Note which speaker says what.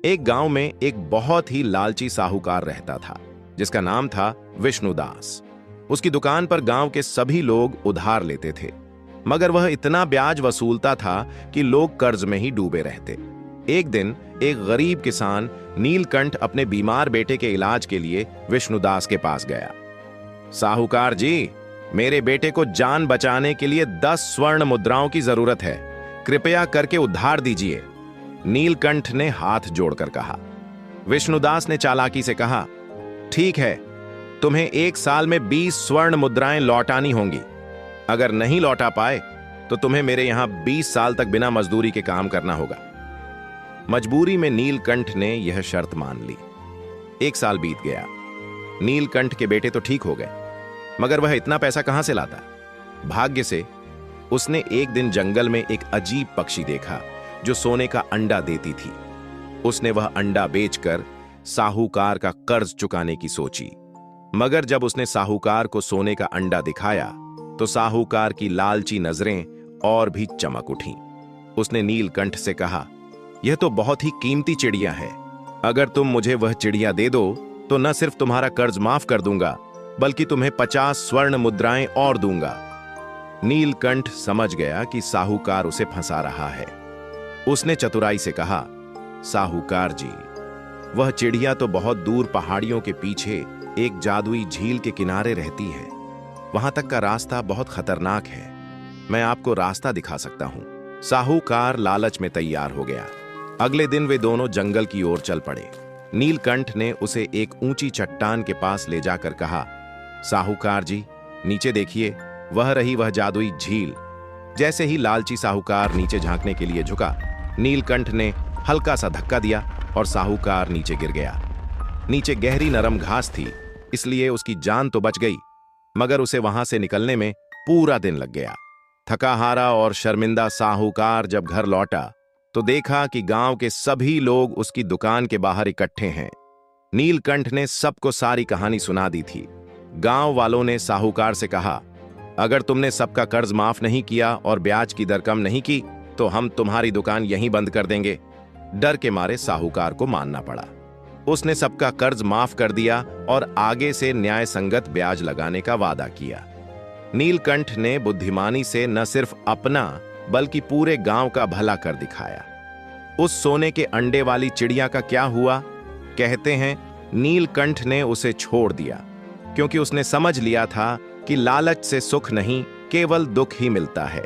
Speaker 1: एक गांव में एक बहुत ही लालची साहूकार रहता था जिसका नाम था विष्णुदास। उसकी दुकान पर गांव के सभी लोग उधार लेते थे, मगर वह इतना ब्याज वसूलता था कि लोग कर्ज में ही डूबे रहते। एक दिन एक गरीब किसान नीलकंठ अपने बीमार बेटे के इलाज के लिए विष्णुदास के पास गया। साहूकार जी, मेरे बेटे को जान बचाने के लिए 10 स्वर्ण मुद्राओं की जरूरत है, कृपया करके उधार दीजिए। नीलकंठ ने हाथ जोड़कर कहा। विष्णुदास ने चालाकी से कहा, ठीक है, तुम्हें 1 साल में 20 स्वर्ण मुद्राएं लौटानी होंगी। अगर नहीं लौटा पाए तो तुम्हें मेरे यहां 20 साल तक बिना मजदूरी के काम करना होगा। मजबूरी में नीलकंठ ने यह शर्त मान ली। 1 साल बीत गया। नीलकंठ के बेटे तो ठीक हो गए, मगर वह इतना पैसा कहां से लाता? भाग्य से उसने एक दिन जंगल में एक अजीब पक्षी देखा जो सोने का अंडा देती थी। उसने वह अंडा बेचकर साहूकार का कर्ज चुकाने की सोची, मगर जब उसने साहूकार को सोने का अंडा दिखाया तो साहूकार की लालची नजरें और भी चमक उठीं। उसने नीलकंठ से कहा, यह तो बहुत ही कीमती चिड़िया है, अगर तुम मुझे वह चिड़िया दे दो तो न सिर्फ तुम्हारा कर्ज माफ कर दूंगा, बल्कि तुम्हें 50 स्वर्ण मुद्राएं और दूंगा। नीलकंठ समझ गया कि साहूकार उसे फंसा रहा है। उसने चतुराई से कहा, साहूकार जी, वह चिड़िया तो बहुत दूर पहाड़ियों के पीछे एक जादुई झील के किनारे रहती है। वहां तक का रास्ता बहुत खतरनाक है, मैं आपको रास्ता दिखा सकता हूं। साहूकार लालच में तैयार हो गया। अगले दिन वे दोनों जंगल की ओर चल पड़े। नीलकंठ ने उसे एक ऊंची चट्टान के पास ले जाकर कहा, साहूकार जी, नीचे देखिए, वह रही वह जादुई झील। जैसे ही लालची साहूकार नीचे झांकने के लिए झुका, नीलकंठ ने हल्का सा धक्का दिया और साहूकार नीचे गिर गया। नीचे गहरी नरम घास थी, इसलिए उसकी जान तो बच गई, मगर उसे वहां से निकलने में पूरा दिन लग गया। थकाहारा और शर्मिंदा साहूकार जब घर लौटा तो देखा कि गांव के सभी लोग उसकी दुकान के बाहर इकट्ठे हैं। नीलकंठ ने सबको सारी कहानी सुना दी थी। गांव वालों ने साहूकार से कहा, अगर तुमने सबका कर्ज माफ नहीं किया और ब्याज की दर कम नहीं की तो हम तुम्हारी दुकान यहीं बंद कर देंगे। डर के मारे साहूकार को मानना पड़ा। उसने सबका कर्ज माफ कर दिया और आगे से न्याय संगत ब्याज लगाने का वादा किया। नीलकंठ ने बुद्धिमानी से न सिर्फ अपना बल्कि पूरे गांव का भला कर दिखाया। उस सोने के अंडे वाली चिड़िया का क्या हुआ? कहते हैं नीलकंठ ने उसे छोड़ दिया, क्योंकि उसने समझ लिया था कि लालच से सुख नहीं, केवल दुख ही मिलता है।